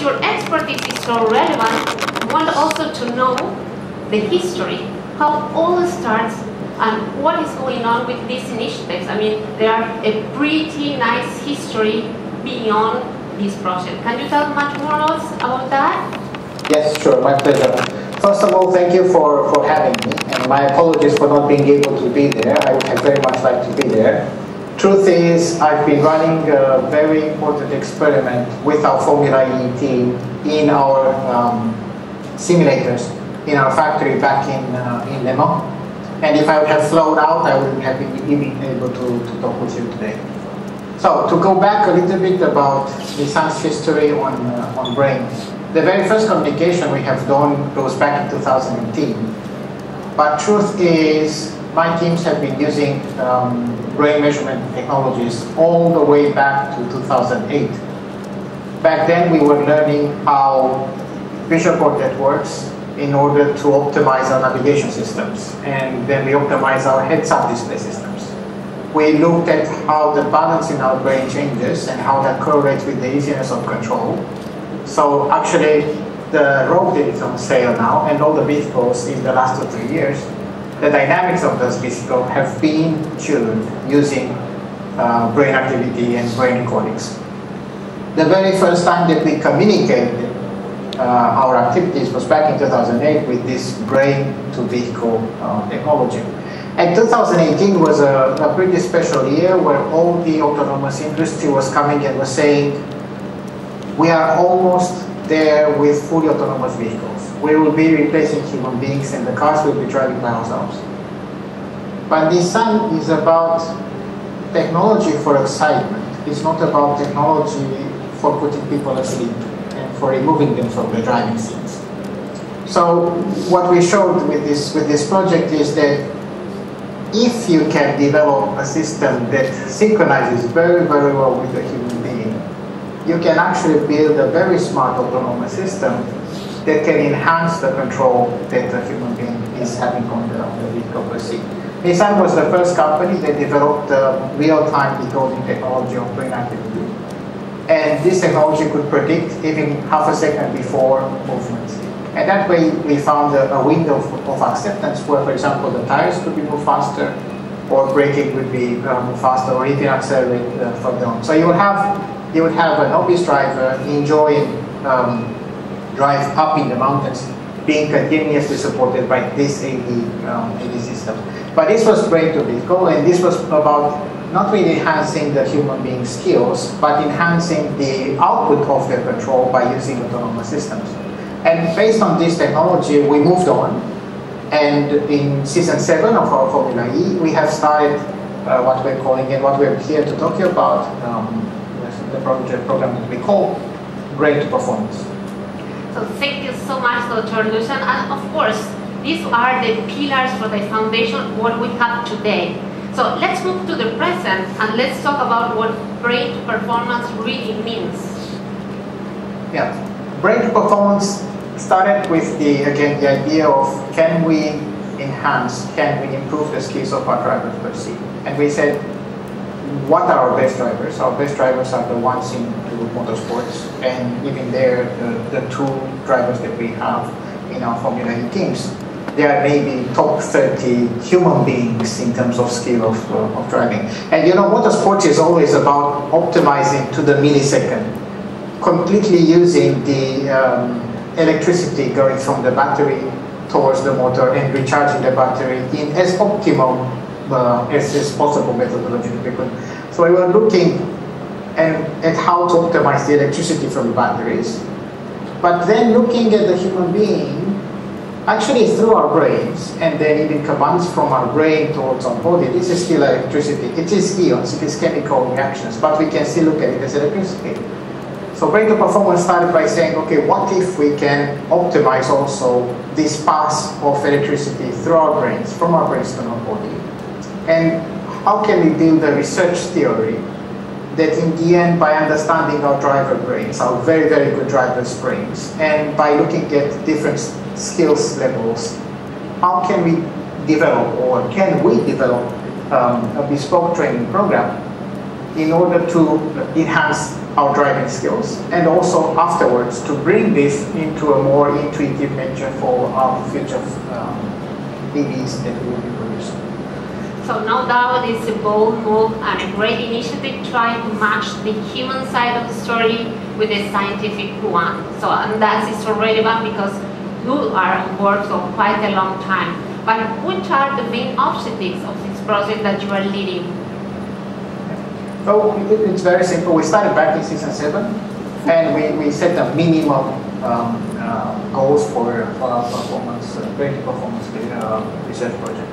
because your expertise is so relevant, I want also to know the history, how all starts and what is going on with these initiatives. I mean, there are a pretty nice history beyond this project. Can you tell much more about that? Yes, sure, my pleasure. First of all, thank you for having me, and my apologies for not being able to be there. I would have very much liked to be there. Truth is, I've been running a very important experiment with our Formula E team in our simulators in our factory back in Le Mans. And if I would have flown out, I wouldn't have been able to talk with you today. So, to go back a little bit about Nissan's history on brain. The very first communication we have done goes back in 2018. But truth is, my teams have been using brain measurement technologies all the way back to 2008. Back then, we were learning how visual cortex works in order to optimize our navigation systems. And then we optimize our heads-up display systems. We looked at how the balance in our brain changes and how that correlates with the easiness of control. So actually, the road that is on sale now and all the vehicles in the last 2 or 3 years, the dynamics of those vehicles have been tuned using brain activity and brain recordings. The very first time that we communicated our activities was back in 2008 with this brain-to-vehicle technology. And 2018 was a pretty special year where all the autonomous industry was coming and was saying, we are almost there with fully autonomous vehicles. We will be replacing human beings and the cars will be driving by ourselves. But Nissan is about technology for excitement. It's not about technology for putting people asleep and for removing them from the driving seats. So what we showed with this project is that if you can develop a system that synchronizes very, very well with the human being, you can actually build a very smart autonomous system that can enhance the control that the human being is having on the vehicle per se. Nissan was the first company that developed the real-time decoding technology of brain activity. And this technology could predict even half a second before movements. And that way we found a window of acceptance where, for example, the tires could be moved faster, or braking would be moved faster, or even accelerate further on. So you would have a novice driver enjoying drive up in the mountains, being continuously supported by this AD system. But this was brain to vehicle, and this was about not really enhancing the human being skills, but enhancing the output of their control by using autonomous systems. And based on this technology, we moved on. And in season 7 of our Formula E, we have started what we're calling, and what we're here to talk to you about, the program that we call Brain to Performance. So thank you so much, Dr. Lucian. And of course, these are the pillars for the foundation of what we have today. So let's move to the present and let's talk about what brain to performance really means. Yeah, brain to performance started with the idea of, can we enhance, can we improve the skills of our drivers per se? And we said, what are our best drivers? Our best drivers are the ones into motorsports, and even there, the 2 drivers that we have in our Formula E teams, they are maybe top 30 human beings in terms of skill of driving. And you know, motorsports is always about optimizing to the millisecond, completely using the electricity going from the battery towards the motor and recharging the battery in as optimum as possible methodology that we could. So we were looking at how to optimize the electricity from the batteries, but then looking at the human being actually through our brains, and then even commands from our brain towards our body. This is still electricity. It is ions, it is chemical reactions, but we can still look at it as electricity. So brain to performance started by saying, okay, what if we can optimize also this pass of electricity through our brains, from our brains to our body? And how can we build a research theory that in the end, by understanding our driver brains, our very, very good drivers' brains, and by looking at different skills levels, how can we develop, or can we develop a bespoke training program in order to enhance our driving skills, and also afterwards to bring this into a more intuitive nature for our future EVs that we will be producing. So no doubt it's a bold move and a great initiative trying to match the human side of the story with the scientific one. So and that is so relevant because you are on board for quite a long time. But which are the main objectives of this project that you are leading? So it's very simple. We started back in season 7, and we set a minimum goals for our performance, brain performance research project.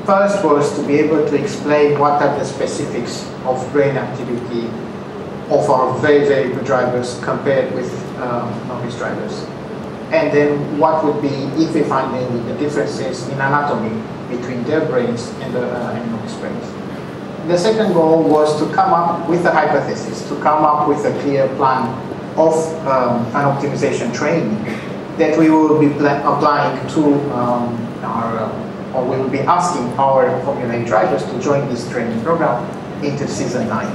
First was to be able to explain what are the specifics of brain activity of our very, very good drivers compared with novice drivers. And then what would be, if we find any the differences in anatomy between their brains and the novice brains. The second goal was to come up with a hypothesis, to come up with a clear plan of an optimization training that we will be applying to or we will be asking our Formula E drivers to join this training program into season 9.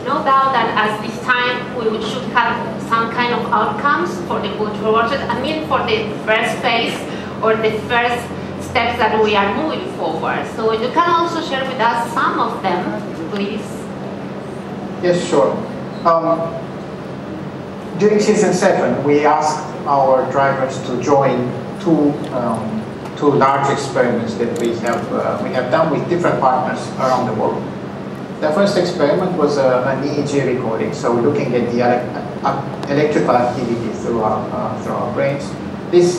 No doubt that at this time we should have some kind of outcomes for the cultural workshop. I mean for the first phase or the first steps that we are moving forward. So you can also share with us some of them, please. Yes, sure. During season 7, we asked our drivers to join two large experiments that we have done with different partners around the world. The first experiment was an EEG recording, so looking at the electrical activity through our brains. This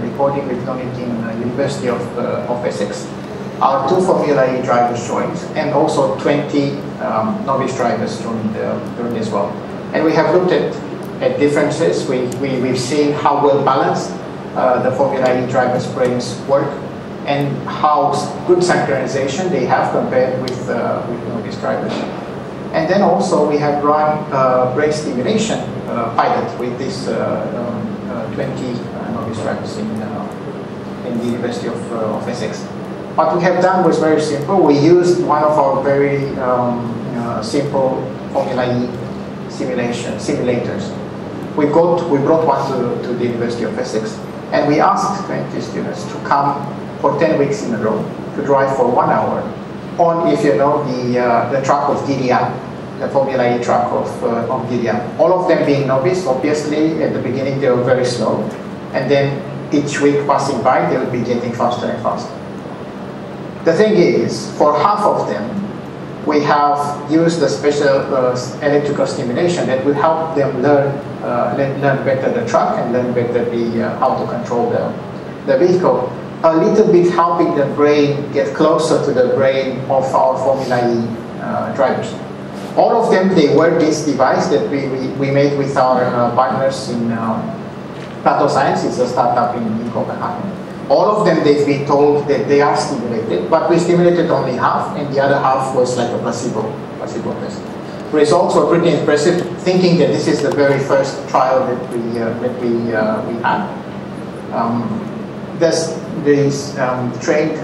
recording we've done it in University of Essex. Our 2 Formula E drivers joined, and also 20 novice drivers joined as well. And we have looked at differences. We've seen how well balanced the Formula E drivers' brains work, and how good synchronization they have compared with novice drivers. And then also we have run brain stimulation pilot with this 20 novice drivers in the University of Essex. What we have done was very simple. We used one of our very simple Formula E simulators. We brought one to the University of Essex, and we asked 20 students to come for 10 weeks in a row to drive for 1 hour on, if you know, the track of Gideon, the Formula E track of Gideon. All of them being novice, obviously at the beginning they were very slow, and then each week passing by they would be getting faster and faster. The thing is, for half of them, we have used a special electrical stimulation that will help them learn better the track and learn better how to control the vehicle. A little bit helping the brain get closer to the brain of our Formula E drivers. All of them, they wear this device that we made with our partners in Plateau Science. It's a startup in Copenhagen. All of them, they've been told that they are stimulated, but we stimulated only half, and the other half was like a placebo test. Results were pretty impressive, thinking that this is the very first trial that we had. This trained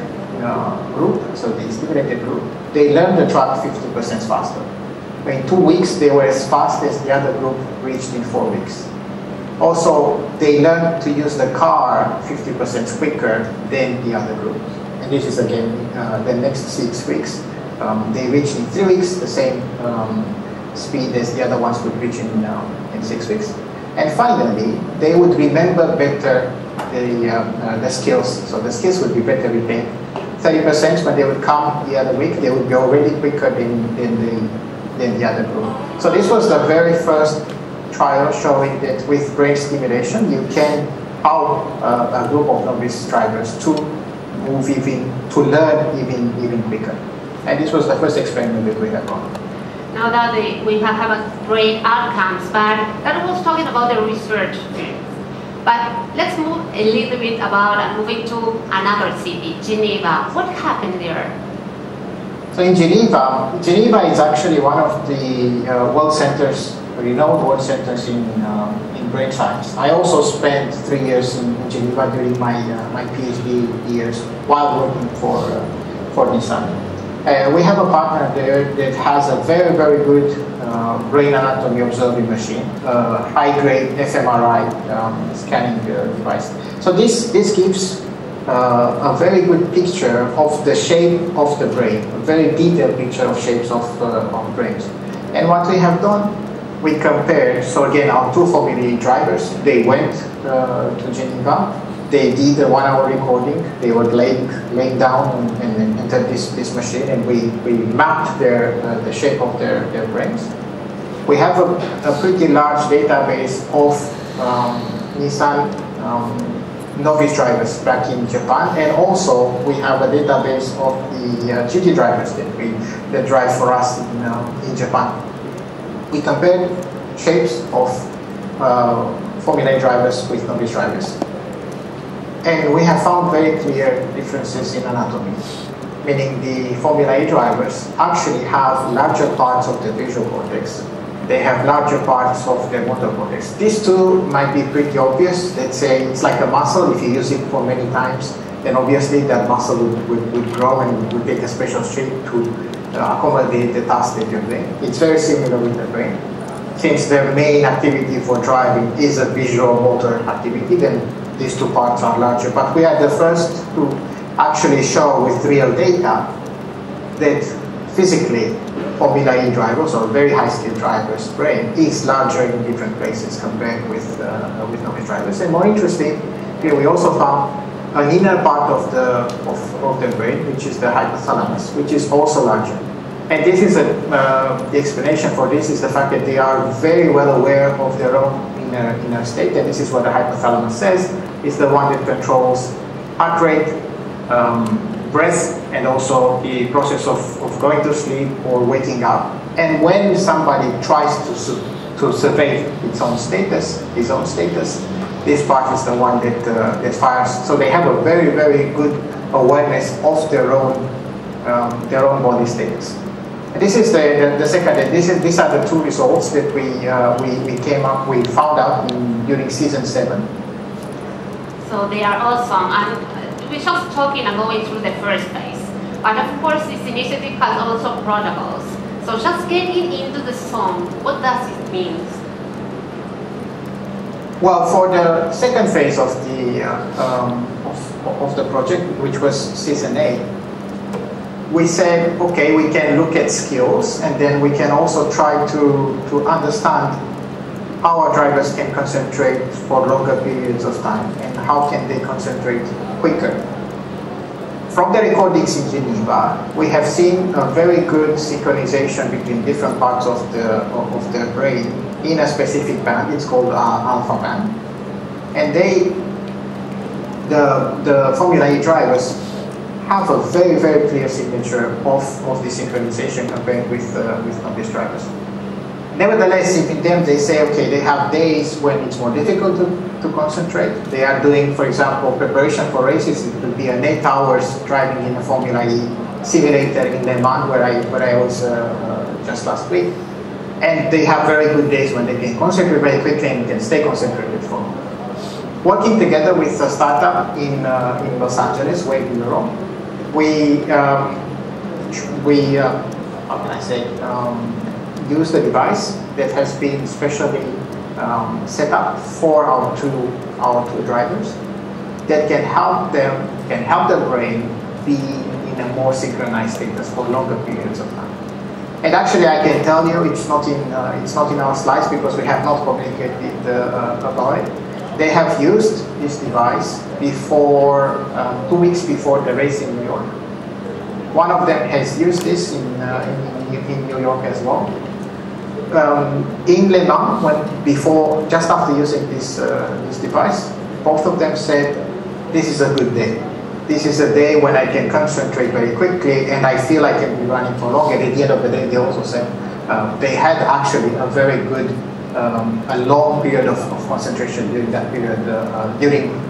group, so the stimulated group, they learned the track 50% faster. In 2 weeks, they were as fast as the other group reached in 4 weeks. Also, they learned to use the car 50% quicker than the other group. And this is again the next 6 weeks. They reached in 3 weeks the same speed as the other ones would reach in 6 weeks. And finally, they would remember better the skills. So the skills would be better retained. 30% when they would come the other week, they would be already quicker than the other group. So this was the very first trial showing that with brain stimulation, you can help a group of novice drivers to learn even quicker. And this was the first experiment that we have done. Now that we have great outcomes, but that was talking about the research. But let's move a little bit about moving to another city, Geneva. What happened there? So in Geneva is actually one of the world centers, renowned world centers in brain science. I also spent 3 years in Geneva during my PhD years while working for Nissan. We have a partner there that has a very, very good brain anatomy observing machine, high-grade fMRI scanning device. So this gives a very good picture of the shape of the brain, a very detailed picture of shapes of brains. And what we have done, we compared, so again, our two Formula E drivers, they went to Geneva, they did a 1 hour recording, they were laying down and entered this machine, and we mapped the shape of their brains. We have a pretty large database of Nissan novice drivers back in Japan, and also we have a database of the GT drivers that drive for us in Japan. We compared shapes of Formula E drivers with novice drivers. And we have found very clear differences in anatomy, meaning the Formula E drivers actually have larger parts of the visual cortex. They have larger parts of the motor cortex. These two might be pretty obvious. Let's say it's like a muscle. If you use it for many times, then obviously that muscle would grow and would take a special shape to accommodate the task that you're doing. It's very similar with the brain. Since the main activity for driving is a visual motor activity, then these two parts are larger. But we are the first to actually show with real data that physically Formula E drivers or very high-skilled drivers' brain is larger in different places compared with novice drivers. And more interesting, here we also found an inner part of the brain, which is the hypothalamus, which is also larger. And this is the explanation for this is the fact that they are very well aware of their own inner state, and this is what the hypothalamus says, is the one that controls heart rate, breath, and also the process of going to sleep or waking up. And when somebody tries to survey his own status, this part is the one that fires. So they have a very, very good awareness of their own body status. And this is the second. These are the two results that we found out during season 7. So they are awesome, and we're just talking and going through the first phase. But of course, this initiative has also protocols. So just getting into the song, what does it mean? Well, for the second phase of the project, which was season 8, we said, okay, we can look at skills, and then we can also try to understand how our drivers can concentrate for longer periods of time, and how can they concentrate quicker. From the recordings in Geneva, we have seen a very good synchronization between different parts of the brain in a specific band. It's called alpha band. And the Formula E drivers have a very, very clear signature of the synchronization compared with novice drivers. Nevertheless, if in them they say, okay, they have days when it's more difficult to concentrate. They are doing, for example, preparation for races. It could be an 8 hours driving in a Formula E simulator in Le Mans, where I was just last week. And they have very good days when they can concentrate very quickly and can stay concentrated for longer. Working together with a startup in Los Angeles, way in Europe, we how can I say, use the device that has been specially set up for our two drivers that can help the brain be in a more synchronized status for longer periods of time. And actually, I can tell you, it's not in our slides because we have not communicated about it. They have used this device before 2 weeks before the race in New York. One of them has used this in New York as well. In Le Mans, just after using this device, both of them said, "This is a good day. This is a day when I can concentrate very quickly, and I feel I can be running for long." And at the end of the day, they also said they had actually a very good, a long period of concentration during that period,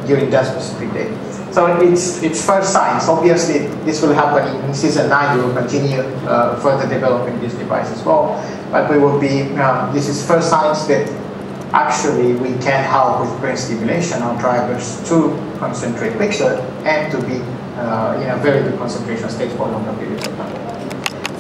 during that specific day. So it's first signs. Obviously, this will happen in season 9. We will continue further developing this device as well. But we will be. This is first signs that actually we can help with brain stimulation our drivers to concentrate quicker and to be in a very good concentration state for longer periods of time.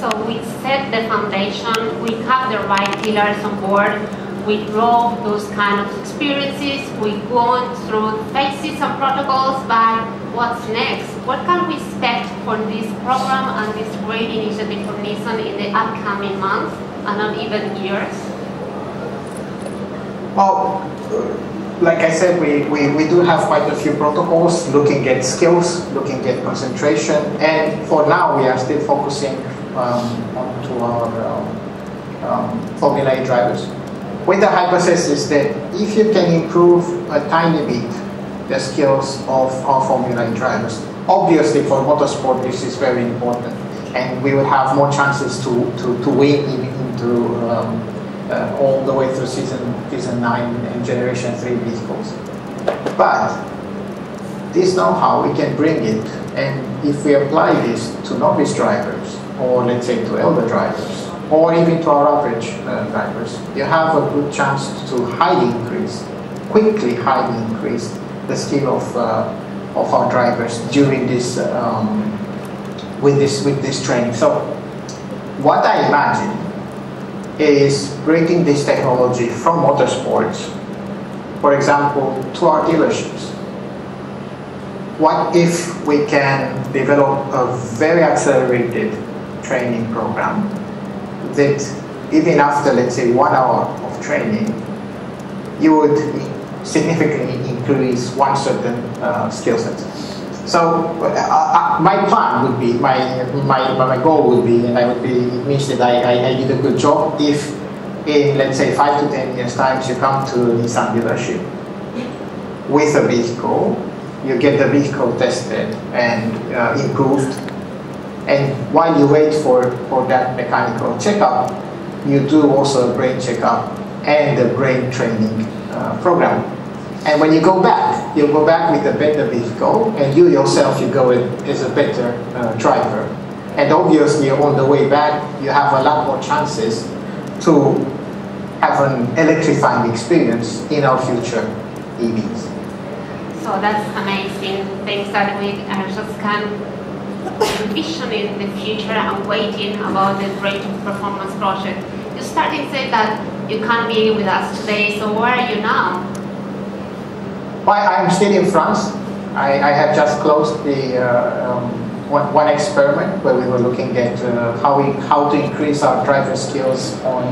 So we set the foundation, we have the right pillars on board, we draw those kind of experiences, we go through phases and protocols, but what's next? What can we expect for this program and this great initiative for Nissan in the upcoming months and not even years? Well, like I said, we do have quite a few protocols looking at skills, looking at concentration, and for now we are still focusing onto our Formula E drivers. With the hypothesis that if you can improve a tiny bit the skills of our Formula E drivers, obviously for motorsport this is very important, and we would have more chances to win into all the way through season 9 and generation 3 vehicles. But this know-how, we can bring it, and if we apply this to novice drivers, or let's say to elder drivers, or even to our average drivers, you have a good chance to quickly highly increase the skill of our drivers during this with this training. So what I imagine is bringing this technology from motorsports, for example, to our dealerships. What if we can develop a very accelerated training program that even after, let's say, 1 hour of training, you would significantly increase one certain skill set. So my plan would be, my goal would be, and it means that I did a good job if in, let's say, 5 to 10 years time you come to a Nissan dealership with a vehicle, you get the vehicle tested and improved, and while you wait for that mechanical checkup, you do also a brain checkup and a brain training program. And when you go back, you'll go back with a better vehicle, and you yourself, you go as a better driver. And obviously on the way back, you have a lot more chances to have an electrifying experience in our future EVs. So that's amazing, things that we just can envision in the future and waiting about the great performance project. You started to say that you can't be with us today, so where are you now? Well, I'm still in France. I have just closed the one experiment where we were looking at how to increase our driver skills on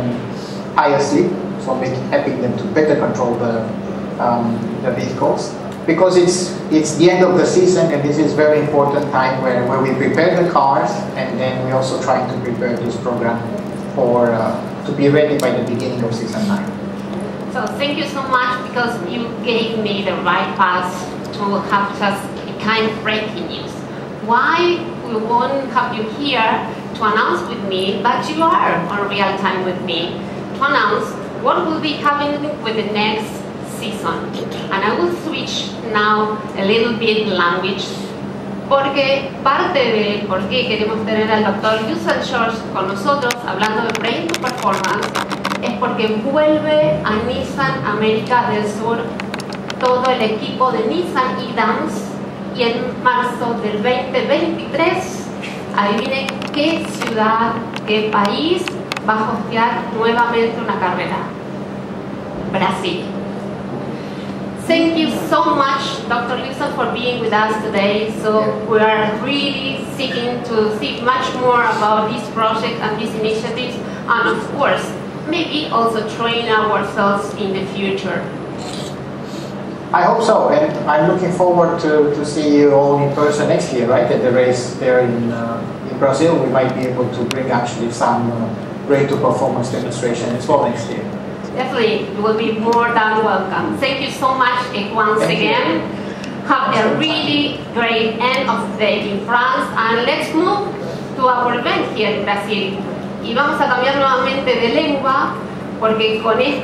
higher sleep, so helping them to better control the vehicles. Because it's the end of the season, and this is very important time where we prepare the cars, and then we're also trying to prepare this program for to be ready by the beginning of season 9. So thank you so much, because you gave me the right path to have just a kind of breaking news. Why we won't have you here to announce with me, but you are on real time with me, to announce what will be happening with the next season. And I will switch now a little bit language, porque parte de por qué queremos tener al doctor Lucian Gheorghe con nosotros hablando de Brain to Performance es porque vuelve a Nissan América del Sur todo el equipo de Nissan e-Dance, y en marzo del 2023, adivinen qué ciudad, qué país va a hostear nuevamente una carrera. Brasil. Thank you so much, Dr. Lucian, for being with us today. So we are really seeking to see much more about this project and these initiatives, and of course, maybe also train ourselves in the future. I hope so, and I'm looking forward to see you all in person next year, right? At the race there in Brazil, we might be able to bring actually some Brain to Performance demonstration as well next year. Definitely, you will be more than welcome. Thank you so much once again. Have a really great end of the day in France, and let's move to our event here in Brazil. Y vamos a cambiar nuevamente de lengua, porque con esta